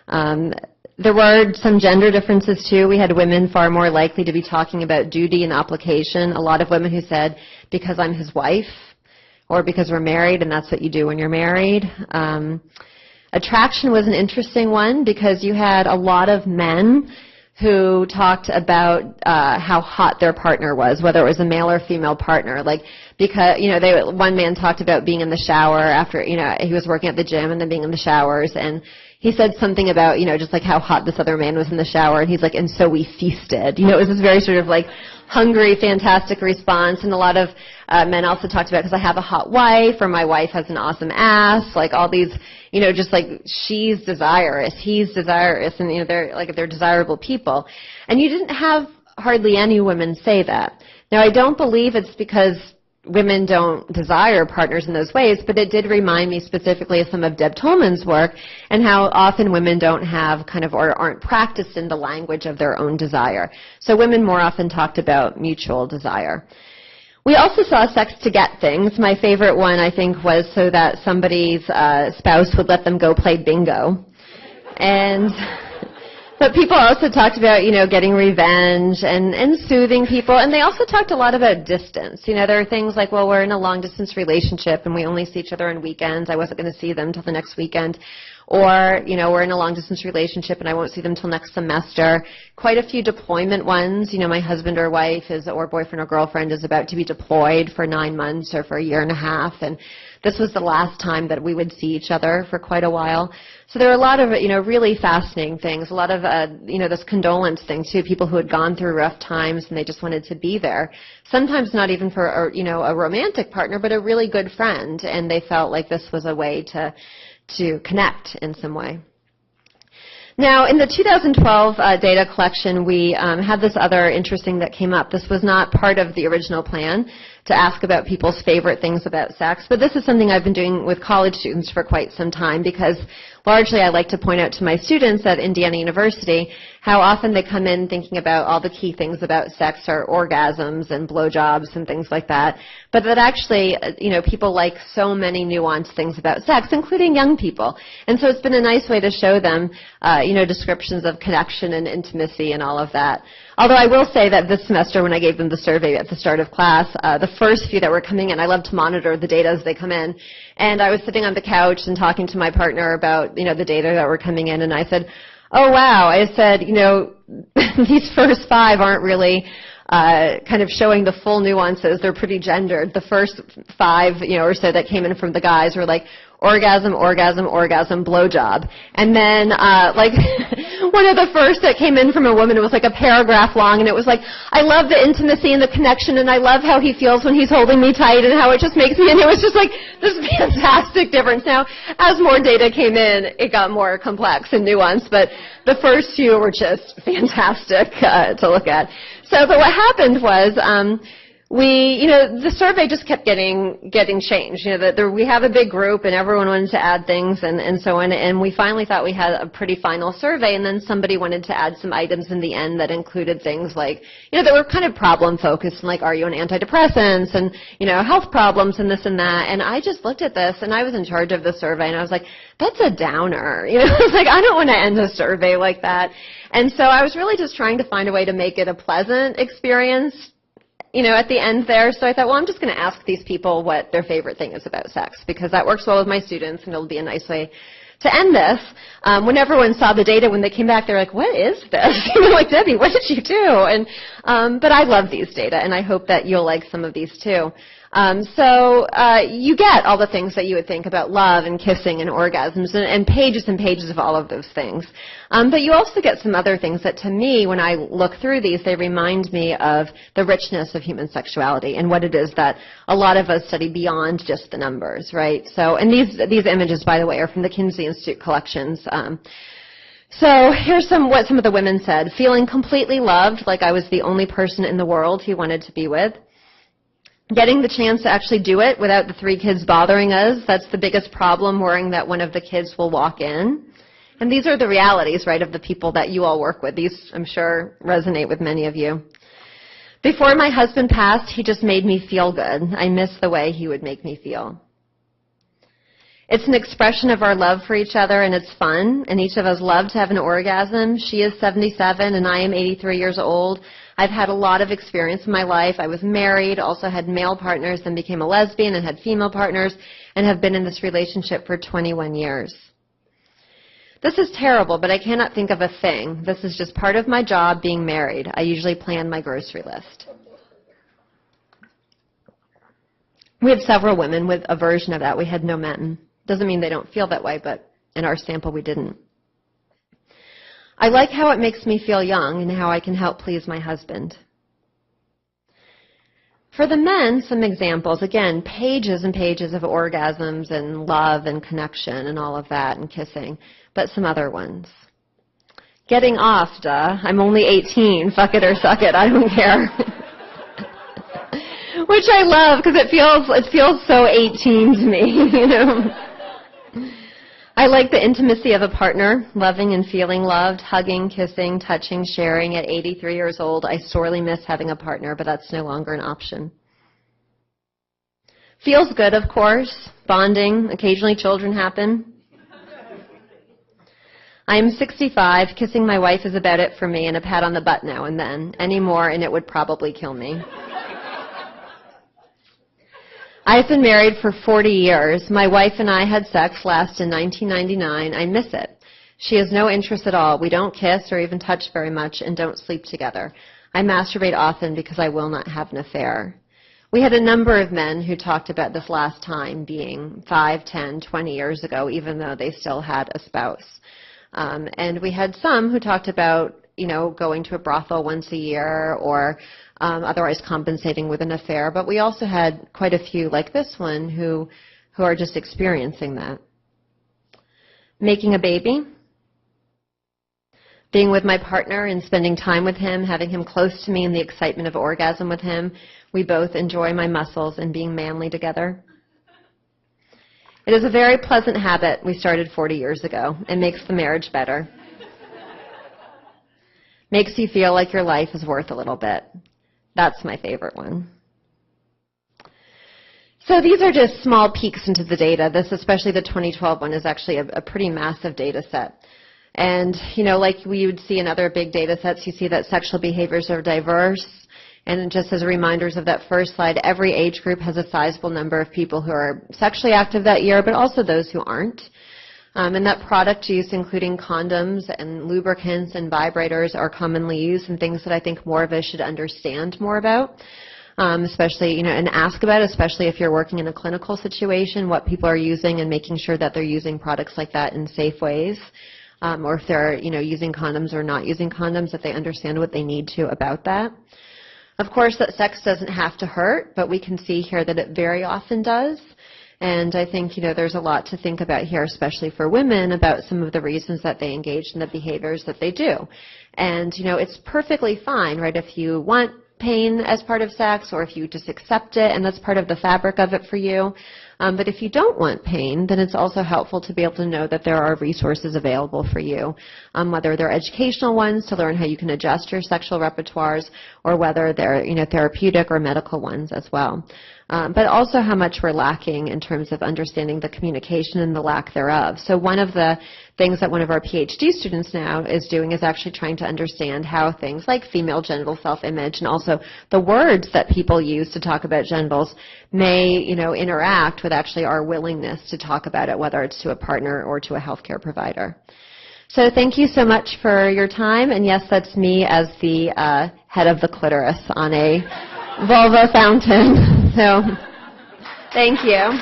There were some gender differences too. We had women far more likely to be talking about duty and obligation. A lot of women who said, because I'm his wife, or because we're married and that's what you do when you're married. Attraction was an interesting one because you had a lot of men who talked about how hot their partner was, whether it was a male or female partner. Like, because, one man talked about being in the shower after, he was working at the gym and then being in the showers, and he said something about, just like how hot this other man was in the shower, and he's like, and so we feasted. It was this very sort of like hungry, fantastic response, and a lot of men also talked about, because I have a hot wife, or my wife has an awesome ass, like all these, just like she's desirous, he's desirous, and they're desirable people. And you didn't have hardly any women say that. Now, I don't believe it's because women don't desire partners in those ways, but it did remind me specifically of some of Deb Tolman's work and how often women don't have or aren't practiced in the language of their own desire. So women more often talked about mutual desire. We also saw sex to get things. My favorite one, I think, was so that somebody's spouse would let them go play bingo. But people also talked about, getting revenge and soothing people. And they also talked a lot about distance. There are things like, well, we're in a long-distance relationship and we only see each other on weekends. I wasn't going to see them until the next weekend. Or, we're in a long-distance relationship and I won't see them till next semester. Quite a few deployment ones. My husband or wife or boyfriend or girlfriend is about to be deployed for 9 months or for a year and a half. And this was the last time that we would see each other for quite a while. So there were a lot of, really fascinating things. A lot of, this condolence thing too. People who had gone through rough times and they just wanted to be there. Sometimes not even for, a romantic partner, but a really good friend. And they felt like this was a way to connect in some way. Now, in the 2012 data collection, we had this other interesting that came up. This was not part of the original plan to ask about people's favorite things about sex, but this is something I've been doing with college students for quite some time because largely I like to point out to my students at Indiana University how often they come in thinking about all the key things about sex are orgasms and blowjobs and things like that, but that actually, people like so many nuanced things about sex, including young people. And so it's been a nice way to show them, descriptions of connection and intimacy and all of that. Although I will say that this semester when I gave them the survey at the start of class, the first few that were coming in, I love to monitor the data as they come in, and I was sitting on the couch and talking to my partner about, the data that were coming in, and I said, oh wow, I said, these first 5 aren't really kind of showing the full nuances. They're pretty gendered. The first 5, or so that came in from the guys were like, orgasm, orgasm, orgasm, blowjob. And then, one of the first that came in from a woman, it was like a paragraph long, and it was like, I love the intimacy and the connection, and I love how he feels when he's holding me tight, and how it just makes me, and it was just like this fantastic difference. Now, as more data came in, it got more complex and nuanced, but the first few were just fantastic to look at. So, but what happened was, the survey just kept getting changed. We have a big group and everyone wanted to add things and so on. And we finally thought we had a pretty final survey, and then somebody wanted to add some items in the end that included things like, that were kind of problem focused, like, are you on antidepressants and, health problems and this and that. And I just looked at this, and I was in charge of the survey, and I was like, that's a downer. I was like, I don't want to end a survey like that. And so I was really just trying to find a way to make it a pleasant experience, at the end there. So I thought, well, I'm just going to ask these people what their favorite thing is about sex, because that works well with my students, and it'll be a nice way to end this. When everyone saw the data, when they came back, they're like, what is this? Like, Debbie, what did you do? But I love these data, and I hope that you'll like some of these too. You get all the things that you would think about love and kissing and orgasms and pages of all of those things. But you also get some other things that, to me, when I look through these, they remind me of the richness of human sexuality and what it is that a lot of us study beyond just the numbers, right? So, and these images, by the way, are from the Kinsey Institute collections. So here's what some of the women said. Feeling completely loved, like I was the only person in the world he wanted to be with. Getting the chance to actually do it without the 3 kids bothering us, that's the biggest problem, worrying that one of the kids will walk in. And these are the realities, right, of the people that you all work with. These, I'm sure, resonate with many of you. Before my husband passed, he just made me feel good. I miss the way he would make me feel. It's an expression of our love for each other, and it's fun, and each of us love to have an orgasm. She is 77, and I am 83 years old. I've had a lot of experience in my life. I was married, also had male partners, then became a lesbian and had female partners, and have been in this relationship for 21 years. This is terrible, but I cannot think of a thing. This is just part of my job, being married. I usually plan my grocery list. We had several women with a version of that. We had no men. Doesn't mean they don't feel that way, but in our sample we didn't. I like how it makes me feel young and how I can help please my husband. For the men, some examples. Again, pages and pages of orgasms and love and connection and all of that and kissing. But some other ones. Getting off, duh. I'm only 18. Fuck it or suck it. I don't care. Which I love because it feels so 18 to me, I like the intimacy of a partner, loving and feeling loved, hugging, kissing, touching, sharing. At 83 years old, I sorely miss having a partner, but that's no longer an option. Feels good, of course. Bonding. Occasionally children happen. I am 65. Kissing my wife is about it for me, and a pat on the butt now and then. Any more, and it would probably kill me. I've been married for 40 years. My wife and I had sex last in 1999. I miss it. She has no interest at all. We don't kiss or even touch very much and don't sleep together. I masturbate often because I will not have an affair. We had a number of men who talked about this last time being 5, 10, 20 years ago, even though they still had a spouse. And we had some who talked about, going to a brothel once a year or otherwise compensating with an affair. But we also had quite a few, like this one, who are just experiencing that. Making a baby. Being with my partner and spending time with him, having him close to me and the excitement of orgasm with him. We both enjoy my muscles and being manly together. It is a very pleasant habit we started 40 years ago. It makes the marriage better. Makes you feel like your life is worth a little bit. That's my favorite one. So these are just small peeks into the data. This, especially the 2012 one, is actually a pretty massive data set. And, like we would see in other big data sets, you see that sexual behaviors are diverse. And just as reminders of that first slide, every age group has a sizable number of people who are sexually active that year, but also those who aren't. And that product use, including condoms and lubricants and vibrators, are commonly used, and things that I think more of us should understand more about, especially, and ask about, especially if you're working in a clinical situation, what people are using and making sure that they're using products like that in safe ways. Or if they're, using condoms or not using condoms, that they understand what they need to about that. Of course, that sex doesn't have to hurt, but we can see here that it very often does. And I think, there's a lot to think about here, especially for women, about some of the reasons that they engage in the behaviors that they do. And, it's perfectly fine, right, if you want pain as part of sex or if you just accept it and that's part of the fabric of it for you. But if you don't want pain, then it's also helpful to be able to know that there are resources available for you, whether they're educational ones to learn how you can adjust your sexual repertoires or whether they're, therapeutic or medical ones as well. But also how much we're lacking in terms of understanding the communication and the lack thereof. So one of the things that one of our PhD students now is doing is actually trying to understand how things like female genital self-image and also the words that people use to talk about genitals may, interact with actually our willingness to talk about it, whether it's to a partner or to a healthcare provider. So thank you so much for your time. And yes, that's me as the head of the clitoris on a vulva fountain. So thank you.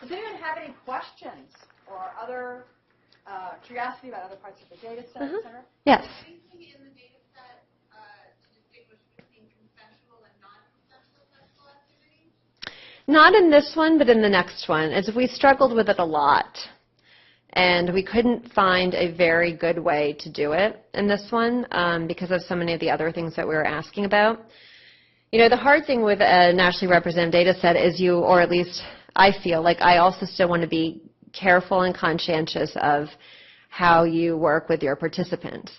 Does anyone have any questions or other curiosity about other parts of the data set, et cetera? Yes. Anything in the data set to distinguish between consensual and non-consensual sexual activity? Not in this one, but in the next one. We struggled with it a lot. And we couldn't find a very good way to do it in this one because of so many of the other things that we were asking about. The hard thing with a nationally represented data set is or at least I feel like I also still want to be careful and conscientious of how you work with your participants.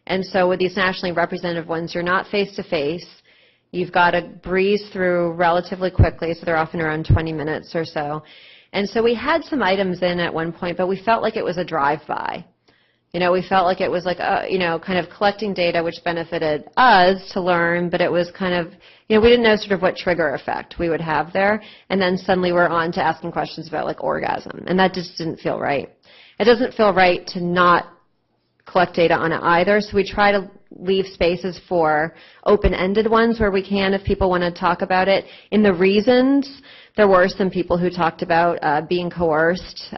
And so with these nationally representative ones, you're not face-to-face. You've got to breeze through relatively quickly, so they're often around 20 minutes or so. And so we had some items in at one point, but we felt like it was a drive-by. We felt like it was like, kind of collecting data which benefited us to learn, but it was kind of, we didn't know sort of what trigger effect we would have there. And then suddenly we're on to asking questions about like orgasm. And that just didn't feel right. It doesn't feel right to not collect data on it either. So we try to leave spaces for open-ended ones where we can if people want to talk about it. In the reasons, there were some people who talked about being coerced.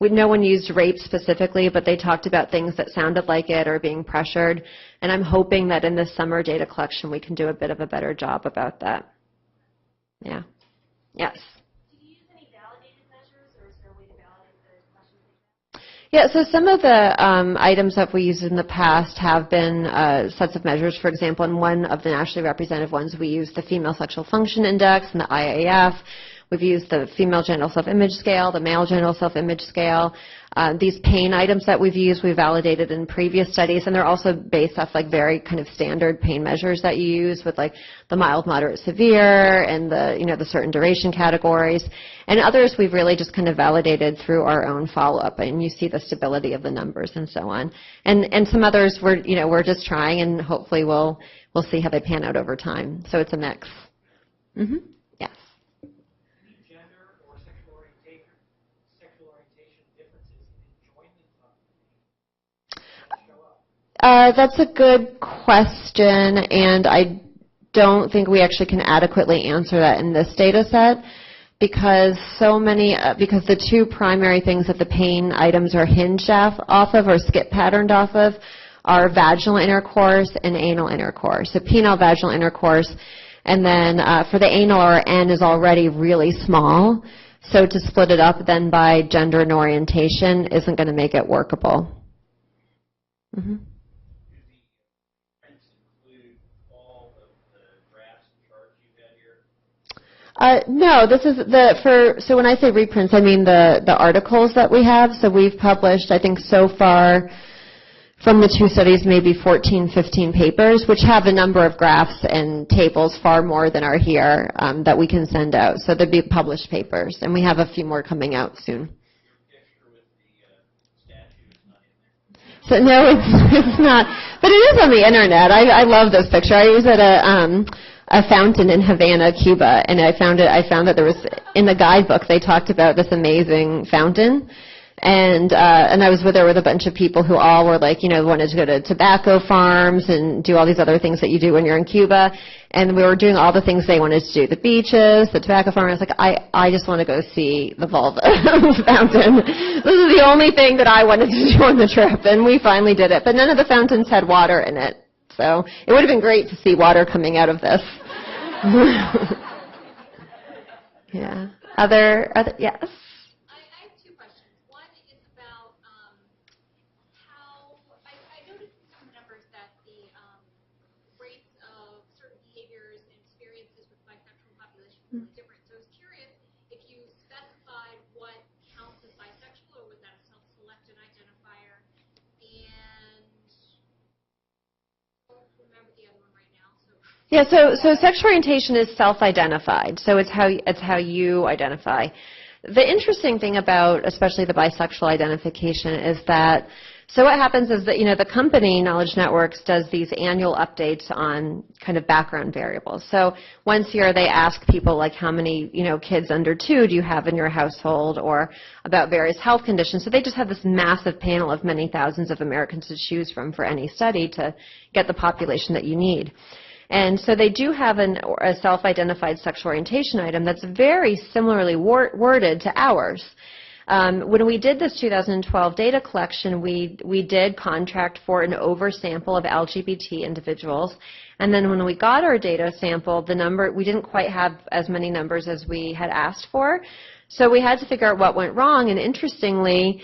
No one used rape specifically, but they talked about things that sounded like it or being pressured. And I'm hoping that in this summer data collection we can do a bit of a better job about that. Yeah. Yes. Do you use any validated measures, or is there a way to validate the questions? Yeah, so some of the items that we used in the past have been sets of measures. For example, in one of the nationally representative ones, we used the Female Sexual Function Index and the IAF. We've used the female genital self-image scale, the male genital self-image scale. These pain items that we've used, we validated in previous studies, and they're also based off like very kind of standard pain measures that you use with like the mild, moderate, severe, and the certain duration categories. And others we've really just kind of validated through our own follow-up, and you see the stability of the numbers and so on. And some others we're just trying, and hopefully we'll see how they pan out over time. So it's a mix. Mm-hmm. Yes. That's a good question, and I don't think we actually can adequately answer that in this data set because because the two primary things that the pain items are hinged off of or skip patterned off of are vaginal intercourse and anal intercourse. So penile vaginal intercourse, and then for the anal, our N is already really small, so to split it up then by gender and orientation isn't going to make it workable. Mm-hmm. No, this is so when I say reprints, I mean the articles that we have. So we've published, I think so far from the two studies, maybe 14, 15 papers, which have a number of graphs and tables far more than are here that we can send out. So they'll be published papers, and we have a few more coming out soon. So no, it's not, but it is on the internet. I love this picture. I was at a fountain in Havana, Cuba, and I found that there was in the guidebook they talked about this amazing fountain, and I was there with a bunch of people who all were like, wanted to go to tobacco farms and do all these other things that you do when you're in Cuba, and we were doing all the things they wanted to do, the beaches, the tobacco farm. I was like, I just want to go see the vulva fountain. This is the only thing that I wanted to do on the trip, and we finally did it. But none of the fountains had water in it, so it would have been great to see water coming out of this. Yeah. Yes. I have two questions. One is about how I noticed in some numbers that the rates of certain behaviors and experiences with bisexual population were different. So I was curious if you specified what counts as bisexual, or was that a self-selected identifier? And I don't remember the other one right now. So Yeah, so sexual orientation is self-identified, so it's how you identify. The interesting thing about especially the bisexual identification is that, so what happens is that, the company, Knowledge Networks, does these annual updates on kind of background variables. So once a year they ask people like how many, kids under 2 do you have in your household, or about various health conditions. So they just have this massive panel of many thousands of Americans to choose from for any study to get the population that you need. And so they do have a self-identified sexual orientation item that's very similarly worded to ours. When we did this 2012 data collection, we did contract for an oversample of LGBT individuals. And then when we got our data sample, we didn't quite have as many numbers as we had asked for. So we had to figure out what went wrong. And interestingly,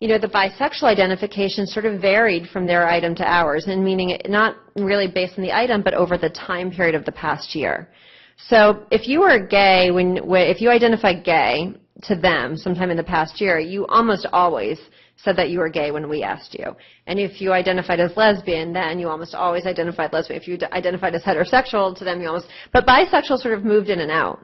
the bisexual identification sort of varied from their item to ours, and meaning not really based on the item, but over the time period of the past year. So if you were gay, if you identified gay to them sometime in the past year, you almost always said that you were gay when we asked you. And if you identified as lesbian, then you almost always identified lesbian. If you identified as heterosexual to them, but bisexual sort of moved in and out.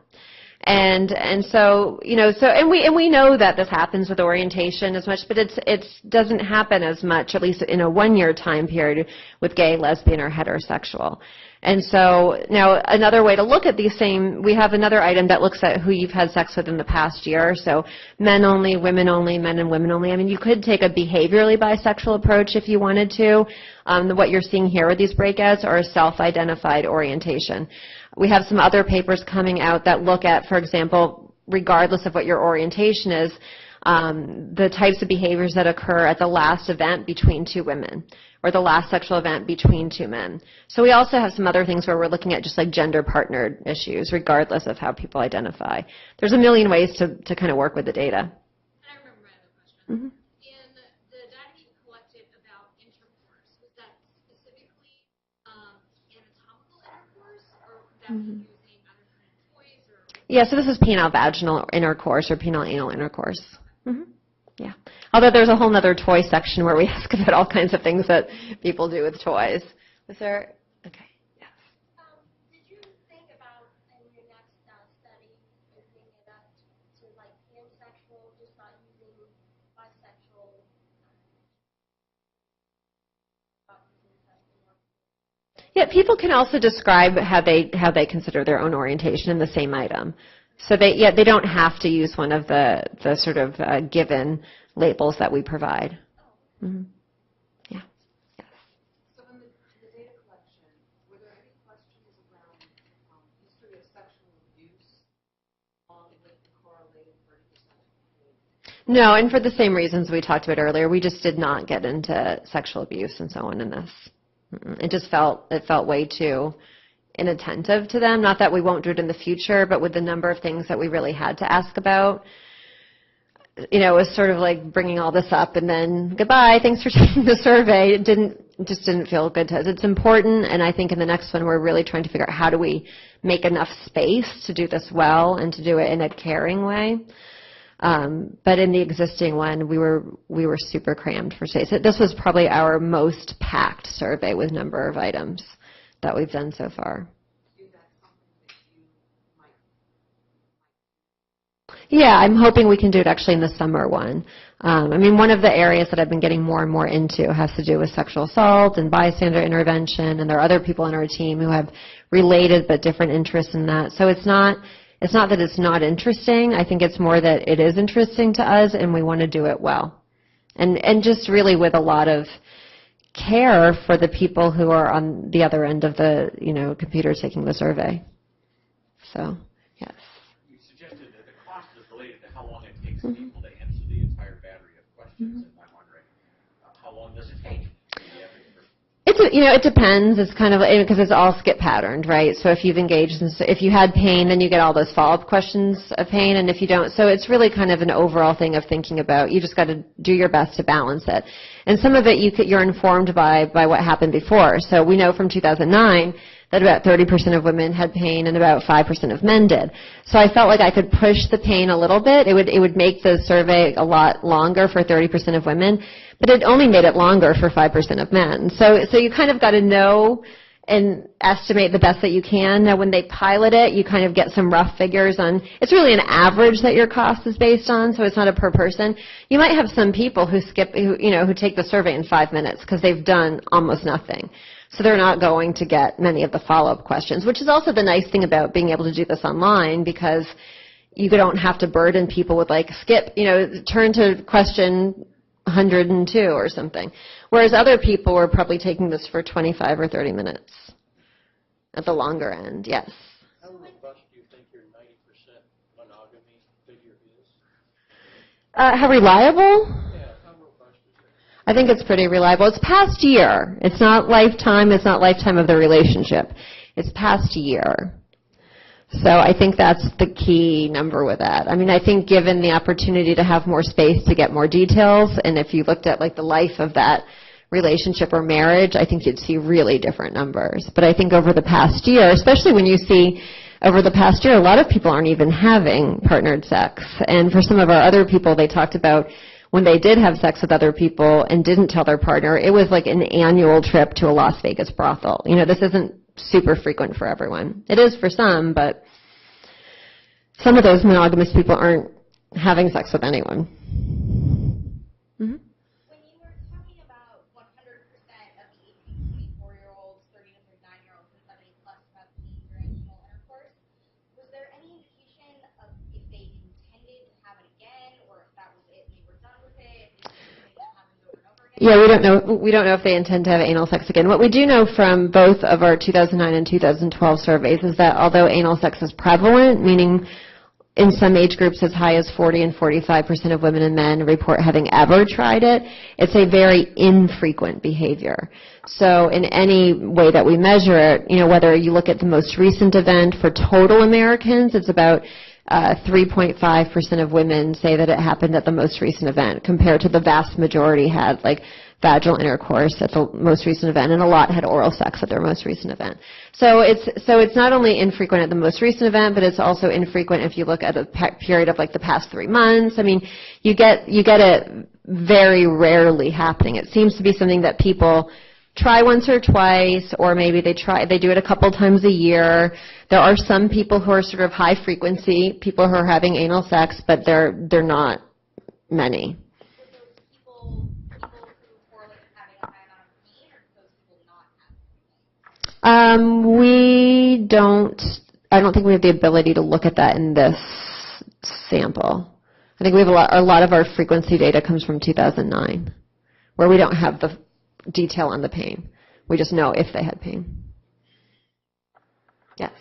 And so, and we know that this happens with orientation as much, but it doesn't happen as much, at least in a 1-year time period, with gay, lesbian, or heterosexual. And so now another way to look at we have another item that looks at who you've had sex with in the past year. So men only, men and women only. I mean, you could take a behaviorally bisexual approach if you wanted to. What you're seeing here with these breakouts are a self-identified orientation. We have some other papers coming out that look at, for example, regardless of what your orientation is, the types of behaviors that occur at the last event between 2 women, or the last sexual event between 2 men. So we also have some other things where we're looking at just like gender partnered issues, regardless of how people identify. There's a million ways to kind of work with the data. And I remember my other question. Mm-hmm. In the data you collected about intercourse, was that specifically anatomical intercourse, or that was using other kind of toys? Yeah, so this is penile-vaginal intercourse or penile-anal intercourse. Mm-hmm. Yeah. Although there's a whole other toy section where we ask about all kinds of things that people do with toys. Was there? Okay. Yes. Did you think about in your next study opening it up to like pansexual, just not using bisexual? Yeah, people can also describe how they consider their own orientation in the same item. So they don't have to use one of the sort of given labels that we provide. Mm-hmm. Yeah. Yes. So in the data collection, were there any questions around history of sexual abuse along with the correlated 30%? No, and for the same reasons we talked about earlier, we just did not get into sexual abuse and so on in this. It just felt way too inattentive to them. Not that we won't do it in the future, but with the number of things that we really had to ask about, it was sort of like bringing all this up and then goodbye, thanks for taking the survey. It just didn't feel good to us. It's important, and I think in the next one we're really trying to figure out how do we make enough space to do this well and to do it in a caring way. But in the existing one, we were super crammed for space. This was probably our most packed survey with number of items that we've done so far. Yeah, I'm hoping we can do it actually in the summer one. One of the areas that I've been getting more and more into has to do with sexual assault and bystander intervention, and there are other people on our team who have related but different interests in that. So it's not that it's not interesting. I think it's more that it is interesting to us, and we want to do it well. And just really with a lot of care for the people who are on the other end of the, computer taking the survey. So, yes. You suggested that the cost is related to how long it takes people to answer the entire battery of questions, and I'm wondering, how long does it take? It depends. It's kind of, because it's all skip patterned, right? So if you've engaged, if you had pain, then you get all those follow-up questions of pain, and if you don't, so it's really kind of an overall thing of thinking about, you just got to do your best to balance it. And some of it you're informed by what happened before. So we know from 2009 that about 30% of women had pain and about 5% of men did. So I felt like I could push the pain a little bit. It would make the survey a lot longer for 30% of women, but it only made it longer for 5% of men. So you kind of got to know and estimate the best that you can. Now, when they pilot it, you kind of get some rough figures on, it's really an average that your cost is based on, so it's not a per person. You might have some people who who take the survey in 5 minutes because they've done almost nothing. So they're not going to get many of the follow-up questions, which is also the nice thing about being able to do this online, because you don't have to burden people with like, turn to question 102 or something. Whereas other people were probably taking this for 25 or 30 minutes at the longer end. Yes? How robust do you think your 90% monogamy figure is? How reliable? Yeah, how robust is it? I think it's pretty reliable. It's past year. It's not lifetime. It's not lifetime of the relationship. It's past year. So I think that's the key number with that. I mean, I think given the opportunity to have more space to get more details, and if you looked at like the life of that relationship or marriage, I think you'd see really different numbers. But I think over the past year, especially when you see over the past year, a lot of people aren't even having partnered sex. And for some of our other people, they talked about when they did have sex with other people and didn't tell their partner, it was like an annual trip to a Las Vegas brothel. This isn't super frequent for everyone. It is for some, but some of those monogamous people aren't having sex with anyone. Mm-hmm. When you were talking about 100% of the 18 to 24-year-olds, 30 to 39-year-olds, and 70 plus have pain during anal intercourse, was there any indication of if they intended to have it again, or if that was it and they were done with it, if it was something that happens over and over again? Yeah, we don't know if they intend to have anal sex again. What we do know from both of our 2009 and 2012 surveys is that although anal sex is prevalent, meaning in some age groups as high as 40 and 45% of women and men report having ever tried it, it's a very infrequent behavior. So in any way that we measure it, whether you look at the most recent event for total Americans, it's about 3.5% of women say that it happened at the most recent event, compared to the vast majority had like vaginal intercourse at the most recent event, and a lot had oral sex at their most recent event. So it's not only infrequent at the most recent event, but it's also infrequent if you look at a period of like the past 3 months. I mean, you get it very rarely happening. It seems to be something that people try once or twice, or maybe they do it a couple times a year. There are some people who are sort of high frequency, people who are having anal sex, but they're not many. I don't think we have the ability to look at that in this sample. I think we have a lot of our frequency data comes from 2009, where we don't have the detail on the pain. We just know if they had pain. Yes?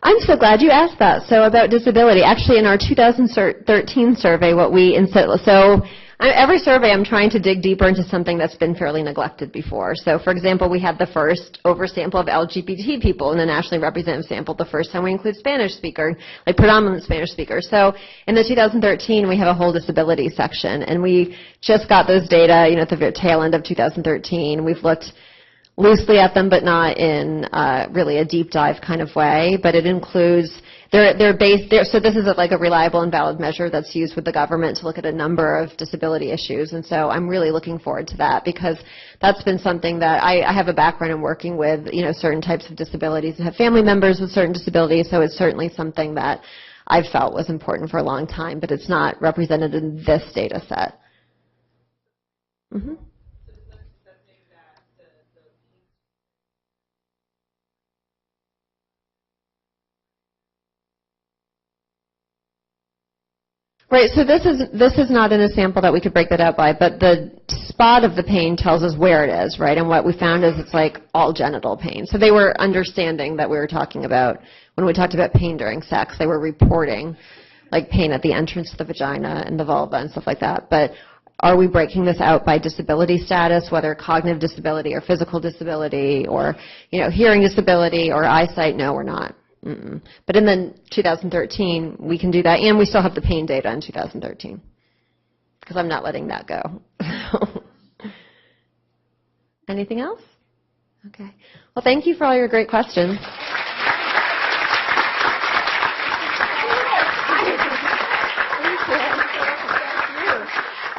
I'm so glad you asked that. So about disability, actually in our 2013 survey, every survey I'm trying to dig deeper into something that's been fairly neglected before. So for example, we had the first oversample of LGBT people in the nationally representative sample, the first time we include Spanish speaker, like predominant Spanish speakers. So in the 2013, we have a whole disability section, and we just got those data, at the tail end of 2013. We've looked loosely at them, but not in really a deep dive kind of way. But it includes, they're based there. So this is like a reliable and valid measure that's used with the government to look at a number of disability issues. And so I'm really looking forward to that, because that's been something that I have a background in working with, certain types of disabilities and have family members with certain disabilities. So it's certainly something that I've felt was important for a long time, but it's not represented in this data set. Mm-hmm. Right, so this is not in a sample that we could break that out by, but the spot of the pain tells us where it is, right? And what we found is it's like all genital pain. So they were understanding that we were talking about, when we talked about pain during sex, they were reporting like pain at the entrance to the vagina and the vulva and stuff like that. But are we breaking this out by disability status, whether cognitive disability or physical disability or, hearing disability or eyesight? No, we're not. Mm-mm. But in the 2013, we can do that, and we still have the pain data in 2013, because I'm not letting that go. Anything else? Okay. Well, thank you for all your great questions. Thank you.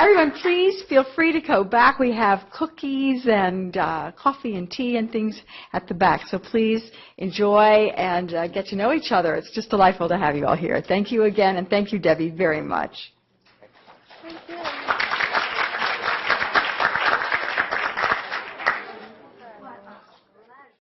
everyone, please feel free to go back. We have cookies and coffee and tea and things at the back. So please enjoy and get to know each other. It's just delightful to have you all here. Thank you again, and thank you, Debbie, very much. Thank you.